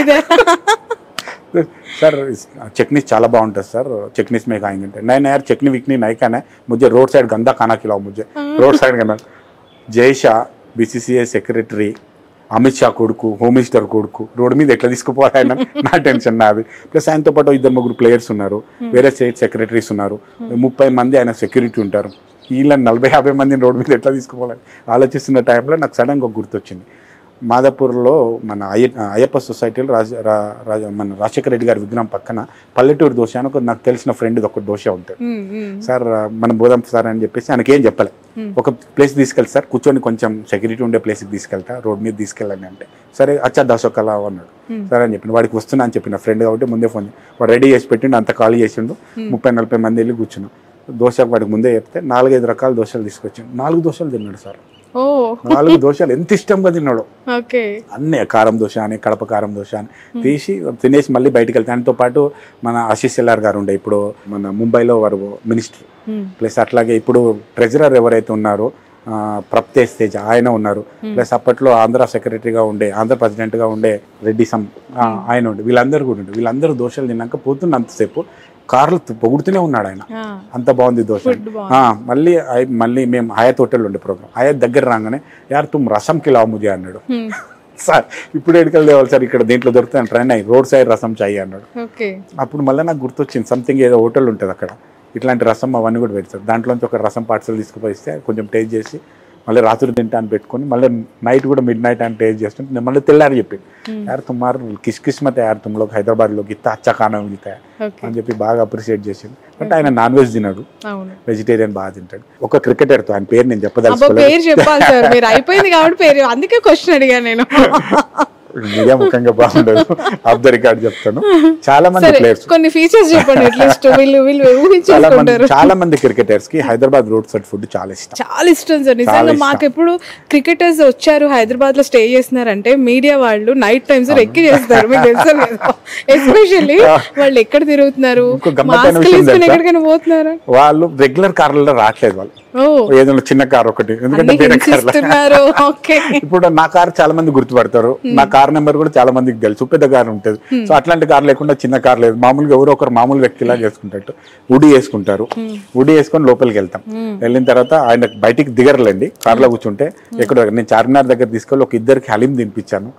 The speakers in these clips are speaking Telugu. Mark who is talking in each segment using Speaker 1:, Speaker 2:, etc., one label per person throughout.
Speaker 1: ఇదే
Speaker 2: सर चटनी चाला बाउंट सर चटनीस में खाएंगे नहीं नहीं यार चटनी विकनी नहीं खाना है मुझे रोड साइड गंदा खाना खिलाओ मुझे रोड साइड खाना जय शाह बीसीसीఐ సెక్రటరీ అమిత్ షా కొడుకు హోమ్ మినిస్టర్ కొడుకు రోడ్ మీద ఎట్లా తీసుకుపోవాలన్న నా టెన్షన్ నాది ప్లస్ ఆయనతో పాటు 2-3 ప్లేయర్స్ ఉన్నారు వేరే స్టేట్ సెక్రటరీస్ ఉన్నారు 30 మంది ఆయన సెక్యూరిటీ ఉంటారు వీళ్ళని 40-50 మందిని రోడ్ మీద ఎట్లా తీసుకుపోవాలి ఆలోచిస్తున్న టైంలో నాకు సడన్గా గుర్తొచ్చింది మాదాపూర్లో మన అయ్యప్ప సొసైటీలో మన రాజశేఖర రెడ్డి గారి విగ్రహం పక్కన పల్లెటూరు దోశ అని నాకు తెలిసిన ఫ్రెండ్ ఒక దోశ ఉంటుంది సార్ మనం బోదాం సార్ అని చెప్పేసి ఆయనకి ఏం చెప్పలే ఒక ప్లేస్ తీసుకెళ్తా సార్ కూర్చొని కొంచెం సెక్యూరిటీ ఉండే ప్లేస్కి తీసుకెళ్తా రోడ్ మీద తీసుకెళ్ళండి అంటే సరే అచ్చా దశొక్కలా అన్నాడు సరే అని చెప్పిండు వాడికి వస్తున్నా అని చెప్పిన ఫ్రెండ్ కాబట్టి ముందే ఫోన్ వాడు రెడీ చేసి పెట్టిండు అంత ఖాళీ చేసిండు 30-40 మంది వెళ్ళి కూర్చున్నాం దోశ వాడికి ముందే చెప్తే 4-5 రకాల దోశలు తీసుకొచ్చాను 4 దోశలు తిన్నాడు సార్ 4 దోశలు ఎంత ఇష్టంగా తిన్నాడు అన్నీ కారం దోశ అని కడప కారం దోశ అని తీసి తినేసి మళ్ళీ బయటకు వెళ్తే ఆయనతో పాటు మన ఆశీష్ ఎల్ఆర్ గారు ఉండే ఇప్పుడు మన ముంబైలో వారు మినిస్టర్ ప్లస్ అట్లాగే ఇప్పుడు ట్రెజరర్ ఎవరైతే ఉన్నారో ప్రప్తేజ్ తేజ్ ఆయన ఉన్నారు ప్లస్ అప్పట్లో ఆంధ్ర సెక్రటరీగా ఉండే ఆంధ్ర ప్రెసిడెంట్గా ఉండే రెడ్డి ఆయన ఉండే వీళ్ళందరూ కూడా ఉండే వీళ్ళందరూ దోశలు తిన్నాక పోతున్నంతసేపు కార్లు పొగుడుతూనే ఉన్నాడు ఆయన అంత బాగుంది దోశ మళ్ళీ మేము హయాత్ హోటల్ ఉండే ప్రోగ్రామ్ హయాత్ దగ్గర రాగానే యార్ తుమ్ రసం కిలావ్ ముజే అన్నాడు సార్ ఇప్పుడు ఎడికల్ దేవాలి సార్ ఇక్కడ దీంట్లో దొరుకుతాను ట్రైన్ అయ్యి రోడ్ సైడ్ రసం చాయి అన్నాడు అప్పుడు మళ్ళీ నాకు గుర్తొచ్చింది సంథింగ్ ఏదో హోటల్ ఉంటుంది అక్కడ ఇట్లాంటి రసం అవన్నీ కూడా పెడతారు దాంట్లోంచి ఒక రసం పార్సల్ తీసుకుపోయిస్తే కొంచెం టేస్ట్ చేసి మళ్ళీ రాత్రి తింటా అని పెట్టుకొని మళ్ళీ నైట్ కూడా మిడ్ నైట్ అని టేస్ట్ చేస్తుంటే నేను మళ్ళీ తెల్లారి చెప్పి యార్ తుమ్మారు కిస్మత్ యార్ తుమ్లోకి హైదరాబాద్లోకి ఇంత అచ్చా ఖానా మిగతా అని చెప్పి బాగా అప్రిషియేట్ చేసింది బట్ ఆయన నాన్ వెజ్ తిన్నాడు వెజిటేరియన్ బాగా తింటాడు ఒక క్రికెటర్తో ఆయన పేరు నేను
Speaker 1: చెప్పదలుచుకోలేదు
Speaker 2: మీడియా ముఖ్యంగా బాగుండదు ఆఫ్ ద రికార్డ్ చెప్తాను చాలా మంది ప్లేయర్స్
Speaker 1: కొన్ని ఫీచర్స్ చెప్పండి అట్లీస్ట్
Speaker 2: చాలా మంది క్రికెటర్స్ కి హైదరాబాద్ రోడ్ సైడ్ ఫుడ్ చాలా
Speaker 1: ఇష్టం సార్ నిజంగా మాకు ఎప్పుడు క్రికెటర్స్ వచ్చారు హైదరాబాద్ లో స్టే చేస్తున్నారంటే మీడియా వాళ్ళు నైట్ టైమ్స్ ఎక్కి చేస్తారు మీకు తెలుసు ఎస్పెషల్లీ వాళ్ళు ఎక్కడ తిరుగుతున్నారు ఎక్కడికైనా పోతున్నారు
Speaker 2: వాళ్ళు రెగ్యులర్ కార్లలో రావట్లేదు వాళ్ళు ఏదైనా చిన్న కార్ ఒకటి ఎందుకంటే వేరే కార్లు ఇప్పుడు నా కార్ చాలా మంది గుర్తుపడతారు నా కార్ నెంబర్ కూడా చాలా మందికి తెలుసు పెద్ద కార్ ఉంటుంది సో అట్లాంటి కార్ లేకుండా చిన్న కార్ లేదు మామూలుగా ఎవరో ఒకరు మామూలు వ్యక్తిలా చేసుకుంటారు ఉడి వేసుకుంటారు ఉడి వేసుకొని లోపలికి వెళ్తాం వెళ్ళిన తర్వాత ఆయన బయటికి దిగరలేండి కార్లో కూర్చుంటే ఎక్కడ నేను చార్మినార్ దగ్గర తీసుకెళ్ళి ఒక ఇద్దరికి హలీం తినిపించాను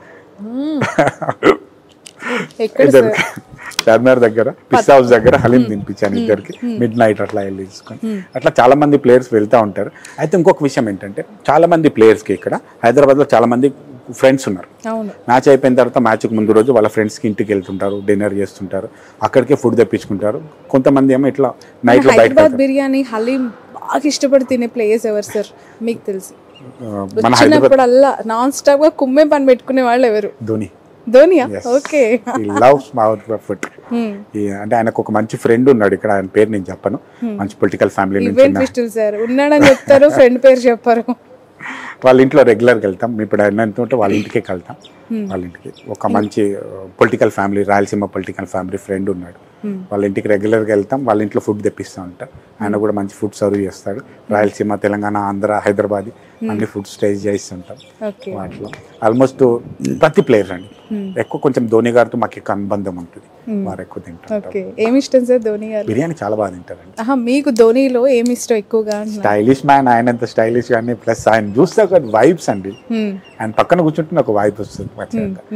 Speaker 2: చార్మినార్ దగ్గర పిస్తా హౌస్ దగ్గర హలీం తినిపించాను ఇద్దరికి మిడ్ నైట్ అట్లా వెళ్ళి తీసుకొని అట్లా చాలా మంది ప్లేయర్స్ వెళ్తూ ఉంటారు అయితే ఇంకొక విషయం ఏంటంటే చాలా మంది ప్లేయర్స్కి ఇక్కడ హైదరాబాద్లో చాలా మంది ఫ్రెండ్స్ ఉన్నారు మ్యాచ్ అయిపోయిన తర్వాత మ్యాచ్కి ముందు రోజు వాళ్ళ ఫ్రెండ్స్కి ఇంటికి వెళ్తుంటారు డిన్నర్ చేస్తుంటారు అక్కడికే ఫుడ్ తెప్పించుకుంటారు కొంతమంది ఏమో ఇట్లా నైట్లో బయట
Speaker 1: బిర్యానీ హలీం బాగా ఇష్టపడి తినే ప్లేయర్స్ ఎవరు సార్ మీకు తెలుసు వచ్చినప్పుడల్లా నాన్ స్టాప్ గా కుమ్మే పని పెట్టుకునే వాళ్ళు ఎవరు ధోనియా ఓకే
Speaker 2: లవ్స్ ఫుడ్ అంటే ఆయనకు ఒక మంచి ఫ్రెండ్ ఉన్నాడు ఇక్కడ ఆయన పేరు నేను చెప్పను మంచి పొలిటికల్ ఫ్యామిలీ నుంచి
Speaker 1: ఉన్నాడని చెప్తారు ఫ్రెండ్ పేరు చెప్పారు
Speaker 2: వాళ్ళ ఇంట్లో రెగ్యులర్గా వెళ్తాం ఇప్పుడు ఏంటంటే వాళ్ళ ఇంటికే వెళ్తాం వాళ్ళ ఇంటికి ఒక మంచి political family Rayalaseema political family friend ఉన్నాడు వాళ్ళ ఇంటికి రెగ్యులర్గా వెళ్తాం వాళ్ళ ఇంట్లో ఫుడ్ తెప్పిస్తూ ఉంటాం ఆయన కూడా మంచి ఫుడ్ సర్వ్ చేస్తాడు రాయలసీమ తెలంగాణ ఆంధ్ర హైదరాబాద్ అన్ని ఫుడ్ స్టేజ్ చేస్తుంటాం వాటిలో ఆల్మోస్ట్ ప్రతి ప్లేయర్ అండి ఎక్కువ కొంచెం ధోని గారితో మాకు ఎక్కువ అనుబంధం ఉంటుంది వారు ఎక్కువ తింటారు
Speaker 1: ఏమి ఇష్టం సార్ ధోని గారు
Speaker 2: బిర్యానీ చాలా బాగా తింటారండి
Speaker 1: మీకు ధోనిలో ఏమి ఇష్టం ఎక్కువగా
Speaker 2: స్టైలిష్ మ్యాన్ ఆయన అంత స్టైలిష్ కానీ ప్లస్ ఆయన చూస్తే ఒక వైబ్స్ అండి ఆయన పక్కన కూర్చుంటే నాకు వైబ్ వస్తుంది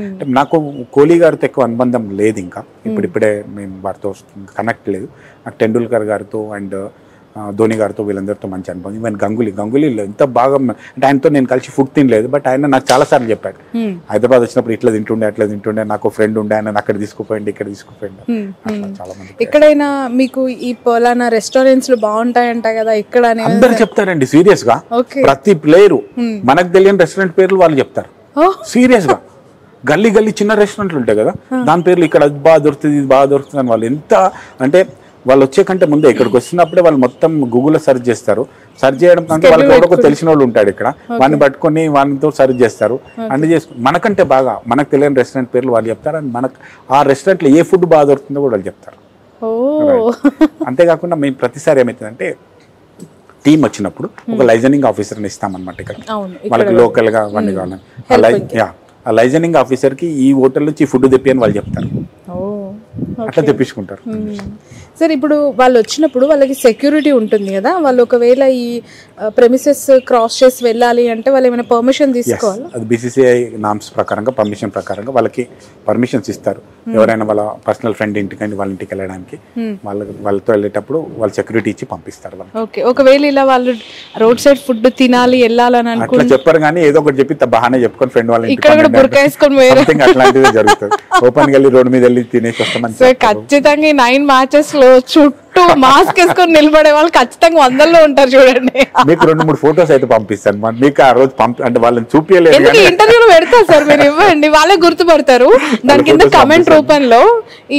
Speaker 2: అంటే నాకు కోహ్లీ గారితో ఎక్కువ అనుబంధం లేదు ఇంకా ఇప్పుడిప్పుడే మేము వారితో కనెక్ట్ లేదు నాకు టెండూల్కర్ గారితో అండ్ ధోని గారితో వీళ్ళందరితో మంచి అనుభవం ఈవెన్ గంగూలీలో ఎంత బాగా అంటే ఆయనతో నేను కలిసి ఫుడ్ తినలేదు బట్ ఆయన నాకు చాలా సార్లు చెప్పాడు హైదరాబాద్ వచ్చినప్పుడు ఇట్లా తింటుండే అట్లా తింటుండే నాకు ఫ్రెండ్ ఉండే ఆయన అక్కడ తీసుకుపోయింది ఇక్కడ తీసుకుపోయింది చాలా మంది
Speaker 1: ఎక్కడైనా మీకు ఈ పలానా రెస్టారెంట్స్ బాగుంటాయంట కదా ఇక్కడ
Speaker 2: అందరు చెప్తారండి సీరియస్ గా ప్రతి ప్లేయరు మనకు తెలియని రెస్టారెంట్ పేర్లు వాళ్ళు చెప్తారు సీరియస్ గా గల్లీ చిన్న రెస్టారెంట్లు ఉంటాయి కదా దాని పేర్లు ఇక్కడ అది బాగా దొరుకుతుంది ఇది బాగా దొరుకుతుంది అని వాళ్ళు ఎంత అంటే వాళ్ళు వచ్చే కంటే ముందే ఇక్కడికి వచ్చినప్పుడే వాళ్ళు మొత్తం గూగుల్లో సెర్చ్ చేస్తారు సెర్చ్ చేయడం కంటే వాళ్ళకి ఎవరో తెలిసిన వాళ్ళు ఉంటాడు ఇక్కడ వాడిని పట్టుకొని వానితో సెర్చ్ చేస్తారు అన్ని చేసుకుని మనకంటే బాగా మనకు తెలియని రెస్టారెంట్ పేర్లు వాళ్ళు చెప్తారు అండ్ మనకు ఆ రెస్టారెంట్లో ఏ ఫుడ్ బాగా దొరుకుతుందో కూడా వాళ్ళు చెప్తారు అంతేకాకుండా మేము ప్రతిసారి ఏమవుతుందంటే టీం వచ్చినప్పుడు ఒక లైజనింగ్ ఆఫీసర్ని ఇస్తామన్నమాట ఇక్కడ వాళ్ళకి లోకల్గా అవన్నీ కావాలి ఆ లైజనింగ్ ఆఫీసర్కి ఈ హోటల్ నుంచి ఫుడ్ తెప్పి అని వాళ్ళు చెప్తారు, అట్లా తెప్పించుకుంటారు.
Speaker 1: సార్ ఇప్పుడు వాళ్ళు వచ్చినప్పుడు వాళ్ళకి సెక్యూరిటీ ఉంటుంది కదా, వాళ్ళు ఒకవేళ ఈ ప్రెమిసెస్ క్రాస్ చేసి వెళ్ళాలి అంటే వాళ్ళు ఏమైనా పర్మిషన్ తీసుకోవాలి?
Speaker 2: అది BCCI నామ్స్ ప్రకారంగా పర్మిషన్ ప్రకారంగా వాళ్ళకి పర్మిషన్స్ ఇస్తారు. ఎవరైనా వాళ్ళ పర్సనల్ ఫ్రెండ్ ఇంటికి వాళ్ళ ఇంటికి వెళ్ళడానికి వాళ్ళతో వెళ్ళేటప్పుడు వాళ్ళు సెక్యూరిటీ ఇచ్చి పంపిస్తారు వాళ్ళు.
Speaker 1: ఓకే, ఒకవేళ ఇలా వాళ్ళు రోడ్ సైడ్ ఫుడ్ తినాలి వెళ్ళాలని
Speaker 2: అట్లా చెప్పారు కానీ ఏదో ఒకటి చెప్పి బహానే చెప్పుకొని ఫ్రెండ్ వాళ్ళ
Speaker 1: ఇక్కడ కూడా బుర్కా వేసుకొని
Speaker 2: అట్లాంటిది జరుగుతుంది. ఓపెన్ వెళ్ళి రోడ్ మీద వెళ్ళి తినేసి వస్తామని
Speaker 1: ఖచ్చితంగా 9 మ్యాచెస్ లో చుట్టూ మాస్క్ వేసుకొని నిలబడే వాళ్ళు ఖచ్చితంగా 100లో ఉంటారు చూడండి.
Speaker 2: మీకు 2-3 ఫోటోస్ అయితే పంపిస్తాను, మీకు ఆ రోజు అంటే వాళ్ళని చూపించలేదు,
Speaker 1: ఇంటర్వ్యూలో పెడతారు సార్, మీరు ఇవ్వండి, వాళ్ళే గుర్తుపడతారు. దాని కింద కమెంట్ రూపంలో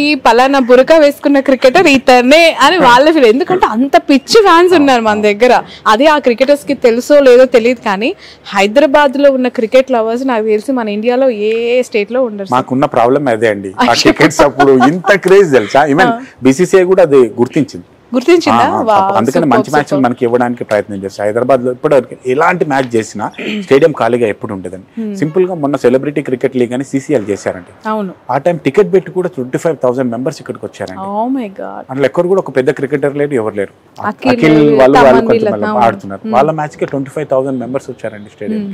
Speaker 1: ఈ పలానా బురకా వేసుకున్న క్రికెటర్ ఇతనే అని వాళ్ళే ఫీల్, ఎందుకంటే అంత పిచ్చి ఫ్యాన్స్ ఉన్నారు మన దగ్గర. అది ఆ క్రికెటర్స్ కి తెలుసో లేదో తెలియదు కానీ హైదరాబాద్ లో ఉన్న క్రికెట్ లవర్స్ నాకు తెలిసి మన ఇండియాలో ఏ స్టేట్ లో ఉండరు.
Speaker 2: మాకున్న ప్రాబ్లం అదే అండి, ఆ టికెట్స్ అప్పుడు ఇంత క్రేజ్ తెలుసా, ఈవెన్ BCCI కూడా అది గుర్తించిందా, అందుకని మంచి మ్యాచ్లు మనకి ఇవ్వడానికి ప్రయత్నం చేస్తారు. హైదరాబాద్ లో ఇప్పటివరకు ఎలాంటి మ్యాచ్ చేసినా స్టేడియం ఖాళీగా ఎప్పుడు ఉండదండి. సింపుల్ గా మొన్న సెలబ్రిటీ క్రికెట్ లీగ్ అని CCL చేశారండి. ఆ టైం టికెట్ పెట్టి కూడా 25,000 మెంబర్స్ ఇక్కడికి వచ్చారండి. అందులో ఎక్కడ కూడా ఒక పెద్ద క్రికెటర్ లేరు, ఎవరు లేరు. అఖిల్ వాళ్ళు కొంచెం ఆడుతున్నారు, వాళ్ళ మ్యాచ్ కి 25,000 మెంబర్స్ వచ్చారండి స్టేడియం.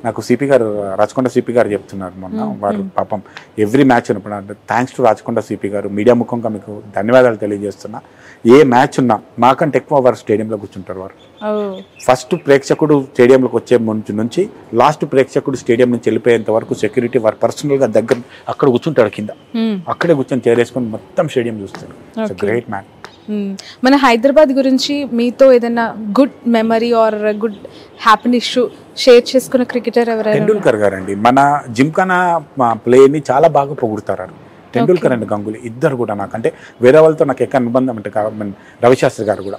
Speaker 2: నాకు సిపి గారు, రాచకొండ సిపి గారు చెప్తున్నారు మొన్న, వారు పాపం ఎవ్రీ మ్యాచ్ ఉన్నప్పుడు థ్యాంక్స్ టు రాచకొండ సిపి గారు, మీడియా ముఖంగా మీకు ధన్యవాదాలు తెలియజేస్తున్నా. ఏ మ్యాచ్ ఉన్నా మాకంటే ఎక్కువ వారు స్టేడియంలో కూర్చుంటారు. వారు ఫస్ట్ ప్రేక్షకుడు స్టేడియంలోకి వచ్చే నుంచి లాస్ట్ ప్రేక్షకుడు స్టేడియం నుంచి వెళ్ళిపోయేంత వరకు సెక్యూరిటీ వారు పర్సనల్ గా దగ్గర అక్కడ కూర్చుంటాడు, కింద అక్కడే కూర్చొని చేరేసుకొని మొత్తం స్టేడియం చూస్తారు. Great man.
Speaker 1: మన హైదరాబాద్ గురించి మీతో ఏదైనా good memory or good happiness share చేసుకున్న క్రికెటర్ ఎవరైనా?
Speaker 2: టెండూల్కర్ గారు అండి, మన జిమ్ఖానా ప్లేని చాలా బాగా పొగుడుతారు. టెండూల్కర్ అండ్ గంగూలీ ఇద్దరు కూడా నాకు, అంటే వేరే వాళ్ళతో నాకు ఎక్కడ అనుబంధం అంటే రవిశాస్త్రి గారు కూడా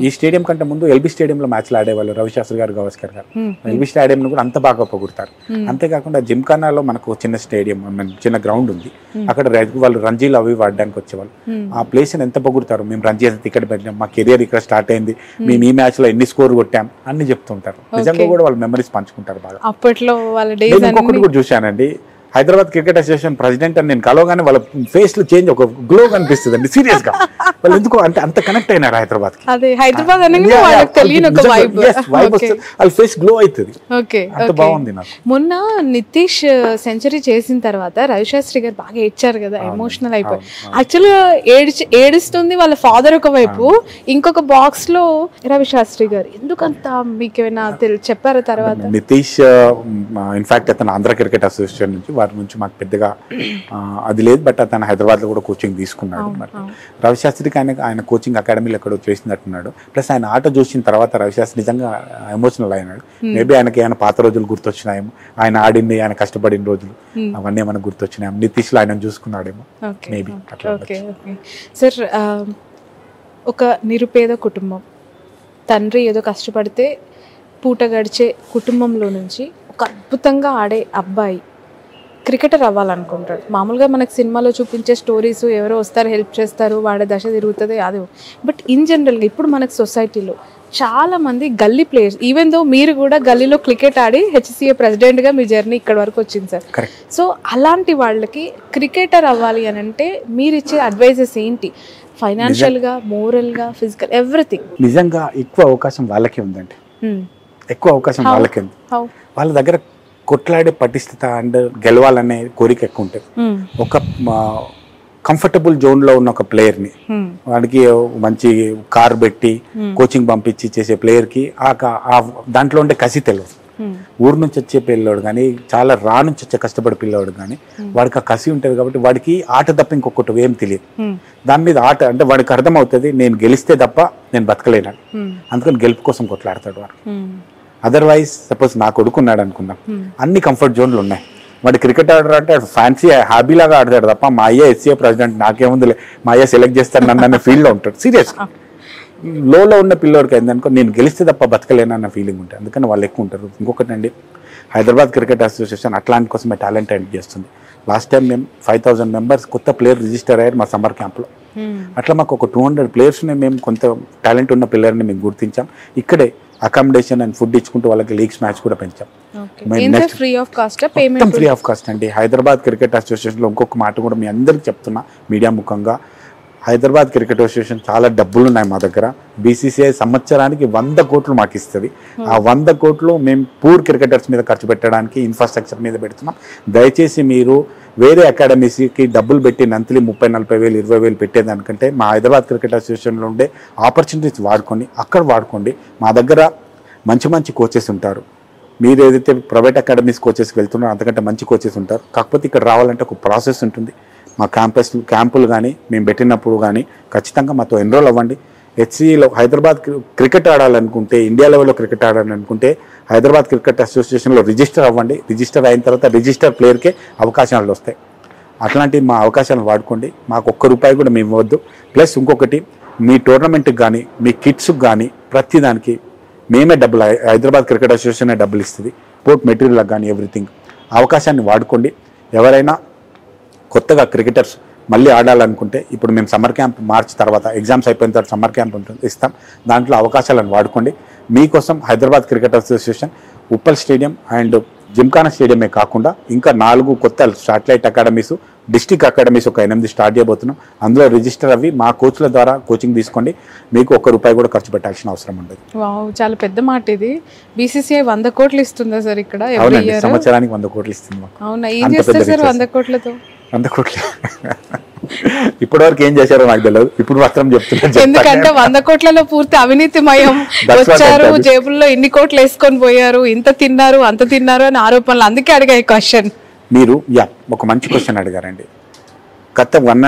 Speaker 2: ఈ స్టేడియం కంటే ముందు LB స్టేడియంలో మ్యాచ్లు ఆడేవాళ్ళు. రవిశాస్త్రి గారు, గవాస్కర్ గారు LB స్టేడియం కూడా అంత బాగా పొగుడుతారు. అంతేకాకుండా జిమ్ఖానాలో మనకు చిన్న స్టేడియం, చిన్న గ్రౌండ్ ఉంది, అక్కడ వాళ్ళు రంజీలు అవి ఆడడానికి వచ్చేవాళ్ళు. ఆ ప్లేస్ ఎంత పొగుడుతారు, మేము రంజీ ఇక్కడ పెట్టాం, మా కెరియర్ ఇక్కడ స్టార్ట్ అయింది, మేము ఈ మ్యాచ్ లో ఎన్ని స్కోర్ కొట్టాం అన్ని చెప్తుంటారు. నిజంగా కూడా వాళ్ళ మెమరీస్ పంచుకుంటారు బాగా.
Speaker 1: అప్పట్లో
Speaker 2: ఇంకొకటి కూడా చూశానండి, హైదరాబాద్ క్రికెట్ అసోసియేషన్ ప్రెసిడెంట్ అని నేను కలవగానే వాళ్ళ ఫేస్ లో చేంజ్, ఒక గ్లో కనిపిస్తుంది అండి సీరియస్ గా. వాళ్ళు ఎందుకో అంటే అంత కనెక్ట్ అయినారు హైదరాబాద్ కి.
Speaker 1: హైదరాబాద్
Speaker 2: వాళ్ళ ఫేస్ గ్లో అవుతుంది. అంత బాగుంది నాకు.
Speaker 1: మొన్న నితీష్ సెంచరీ చేసిన తర్వాత రవిశాస్త్రి గారు బాగా ఏడ్చారు కదా, ఎమోషనల్ అయిపోయి. యాక్చువల్గా ఏడుస్తుంది వాళ్ళ ఫాదర్ ఒక వైపు, ఇంకొక బాక్స్ లో రవిశాస్త్రి గారు. ఎందుకంత మీకేమైనా చెప్పారా తర్వాత?
Speaker 2: నితీష్ ఇన్ఫాక్ట్ అతను ఆంధ్ర క్రికెట్ అసోసియేషన్ నుంచి, వారి నుంచి మాకు పెద్దగా అది లేదు, బట్ అతను హైదరాబాద్ లో కూడా కోచింగ్ తీసుకున్నాడు. మరి రవిశాస్త్రికి ఆయన కోచింగ్ అకాడమీలో ఎక్కడో చేసినట్టున్నాడు. ప్లస్ ఆయన ఆట చూసిన తర్వాత రవిశాస్త్రి నిజంగా ఎమోషనల్ అయినాడు. మేబీ ఆయనకి ఏమైనా పాత రోజులు గుర్తొచ్చినాయేమో, ఆయన ఆడింది, ఆయన కష్టపడిన రోజులు అవన్నీ ఏమైనా గుర్తొచ్చినాయేమో, నితీష్ లో ఆయన చూసుకున్నాడేమో మేబీ అట్లా.
Speaker 1: సార్, ఒక నిరుపేద కుటుంబం, తండ్రి ఏదో కష్టపడితే పూట గడిచే కుటుంబంలో నుంచి ఒక అద్భుతంగా ఆడే అబ్బాయి క్రికెటర్ అవ్వాలనుకుంటాడు. మామూలుగా మనకు సినిమాలో చూపించే స్టోరీస్, ఎవరో వస్తారు హెల్ప్ చేస్తారు, వాడే దశ తిరుగుతుంది అది. బట్ ఇన్ జనరల్గా ఇప్పుడు మనకు సొసైటీలో చాలా మంది గల్లీ ప్లేయర్స్, ఈవెన్ దో మీరు కూడా గల్లీలో క్రికెట్ ఆడి HCA ప్రెసిడెంట్గా మీ జర్నీ ఇక్కడ వరకు వచ్చింది సార్. సో అలాంటి వాళ్ళకి క్రికెటర్ అవ్వాలి అని అంటే మీరు ఇచ్చే అడ్వైజెస్ ఏంటి? ఫైనాన్షియల్గా, మోరల్గా, ఫిజికల్, ఎవ్రీథింగ్.
Speaker 2: నిజంగా ఎక్కువ అవకాశం వాళ్ళకే ఉందండి, ఎక్కువ అవకాశం వాళ్ళకే ఉంది. వాళ్ళ దగ్గర కొట్లాడే పటిష్టత అండ్ గెలవాలనే కోరిక ఎక్కువ ఉంటుంది. ఒక కంఫర్టబుల్ జోన్ లో ఉన్న ఒక ప్లేయర్ ని, వాడికి మంచి కార్ పెట్టి కోచింగ్ పంపించి చేసే ప్లేయర్ కి దాంట్లో ఉండే కసి తెలియదు. ఊరు నుంచి వచ్చే పిల్లోడు కానీ, చాలా నుంచి వచ్చే కష్టపడే పిల్లోడు కానీ, వాడికి ఆ కసి ఉంటుంది కాబట్టి వాడికి ఆట తప్ప ఇంకొకటి ఏం తెలియదు. దాని మీద ఆట అంటే వాడికి అర్థమవుతుంది, నేను గెలిస్తే తప్ప నేను బతకలేను, అందుకని గెలుపు కోసం కొట్లాడతాడు వాడు. అదర్వైజ్ సపోజ్ నా కొడుకున్నాడు అనుకుందాం, అన్ని కంఫర్ట్ జోన్లు ఉన్నాయి, వాడు క్రికెట్ ఆడరు అంటే ఫ్యాన్సీ హాబీ లాగా ఆడతాడు తప్ప మా అయ్యే HCA ప్రెసిడెంట్ నాకేముంది, మా అయ్యే సెలెక్ట్ చేస్తాడు నన్ను అనే ఫీల్డ్లో ఉంటాడు. సీరియస్గా లోలో ఉన్న పిల్లోడికి ఏందనుకో నేను గెలిస్తే తప్ప బతకలేనన్న ఫీలింగ్ ఉంటుంది, అందుకని వాళ్ళు ఎక్కువ ఉంటారు. ఇంకొకటి అండి, హైదరాబాద్ క్రికెట్ అసోసియేషన్ అట్లాంటి కోసమే టాలెంట్ యాడ్ చేస్తుంది. లాస్ట్ టైం మేము 5,000 మెంబర్స్ కొత్త ప్లేయర్ రిజిస్టర్ అయ్యారు మా సమ్మర్ క్యాంప్లో. అట్లా మాకు ఒక 200 ప్లేయర్స్ని మేము కొంత టాలెంట్ ఉన్న ప్లేయర్ని మేము గుర్తించాం. ఇక్కడే అకామిడేషన్ అండ్ ఫుడ్ ఇచ్చుకుంటూ వాళ్ళకి లీగ్స్ మ్యాచ్ కూడా పెంచాం.
Speaker 1: Free of cost payment?
Speaker 2: Free of cost అండి. హైదరాబాద్ క్రికెట్ అసోసియేషన్లో ఇంకొక మాట కూడా మీ అందరికి చెప్తున్నా మీడియా ముఖంగా, హైదరాబాద్ క్రికెట్ అసోసియేషన్ చాలా డబ్బులు ఉన్నాయి మా దగ్గర. బీసీసీఐ సంవత్సరానికి 100 కోట్లు మాకు ఇస్తుంది. ఆ 100 కోట్లు మేము పూర్ క్రికెటర్స్ మీద ఖర్చు పెట్టడానికి, ఇన్ఫ్రాస్ట్రక్చర్ మీద పెడుతున్నాం. దయచేసి మీరు వేరే అకాడమీస్కి డబ్బులు పెట్టి నంతిలి 30-40 వేలు 20 వేలు పెట్టేదానికంటే మా హైదరాబాద్ క్రికెట్ అసోసియేషన్లో ఉండే ఆపర్చునిటీస్ వాడుకోండి. మా దగ్గర మంచి మంచి కోచెస్ ఉంటారు. మీరు ఏదైతే ప్రైవేట్ అకాడమీస్ కోచెస్కి వెళ్తున్నారో అంతకంటే మంచి కోచెస్ ఉంటారు. కాకపోతే ఇక్కడ రావాలంటే ఒక ప్రాసెస్ ఉంటుంది. మా క్యాంపులు కానీ మేము పెట్టినప్పుడు కానీ ఖచ్చితంగా మాతో ఎన్రోల్ అవ్వండి. హెచ్సిలో హైదరాబాద్ క్రికెట్ ఆడాలనుకుంటే, ఇండియా లెవెల్లో క్రికెట్ ఆడాలనుకుంటే హైదరాబాద్ క్రికెట్ అసోసియేషన్లో రిజిస్టర్ అవ్వండి. రిజిస్టర్ అయిన తర్వాత రిజిస్టర్ ప్లేయర్కే అవకాశాలు వస్తాయి. అట్లాంటి మా అవకాశాలను వాడుకోండి. మాకు ₹1 కూడా మేము ఇవ్వద్దు. ప్లస్ ఇంకొకటి, మీ టోర్నమెంట్కి కానీ మీ కిట్స్కి కానీ ప్రతిదానికి మేమే డబ్బులు, హైదరాబాద్ క్రికెట్ అసోసియేషన్ డబ్బులు ఇస్తుంది. స్పోర్ట్ మెటీరియల్కి కానీ ఎవ్రీథింగ్. అవకాశాన్ని వాడుకోండి. ఎవరైనా కొత్తగా క్రికెటర్స్ మళ్ళీ ఆడాలనుకుంటే ఇప్పుడు మేము సమ్మర్ క్యాంప్ మార్చి తర్వాత ఎగ్జామ్స్ అయిపోయిన తర్వాత సమ్మర్ క్యాంప్ ఉంటుంది, ఇస్తాం. దాంట్లో అవకాశాలను వాడుకోండి. మీకోసం Hyderabad cricket association Uppal stadium and Gymkhana స్టేడియమే కాకుండా ఇంకా 4 కొత్త శాటిలైట్ అకాడమీస్, డిస్టిక్ అకాడమీస్ ఒక 8 స్టార్ట్ చేయబోతున్నాం. అందులో రిజిస్టర్ అవి మా కోచ్ల ద్వారా కోచింగ్ తీసుకోండి. మీకు ₹1 కూడా ఖర్చు పెట్టాల్సిన అవసరం ఉండదు.
Speaker 1: చాలా పెద్ద మాట ఇది. బీసీసీఐ 100 కోట్లు ఇస్తుందా సార్ ఇక్కడ?
Speaker 2: సంవత్సరానికి 100 కోట్లు ఇస్తుంది.
Speaker 1: అవునా? ఏం చేస్తారు సార్ 100 కోట్లతో?
Speaker 2: 100 కోట్లు ఇప్పటివరకు ఏం చేశారో నాకు తెలియదు. ఇప్పుడు మాత్రం చెప్తున్నా,
Speaker 1: ఎందుకంటే 100 కోట్లలో పూర్తి అవినీతిమయం. వచ్చారు, జేబుల్లో ఇన్ని కోట్లు వేసుకొని పోయారు, ఇంత తిన్నారు అంత తిన్నారు అని ఆరోపణలు. అందుకే అడిగా ఈ క్వశ్చన్.
Speaker 2: మీరు ఒక మంచి క్వశ్చన్ అడిగారండి. గత 1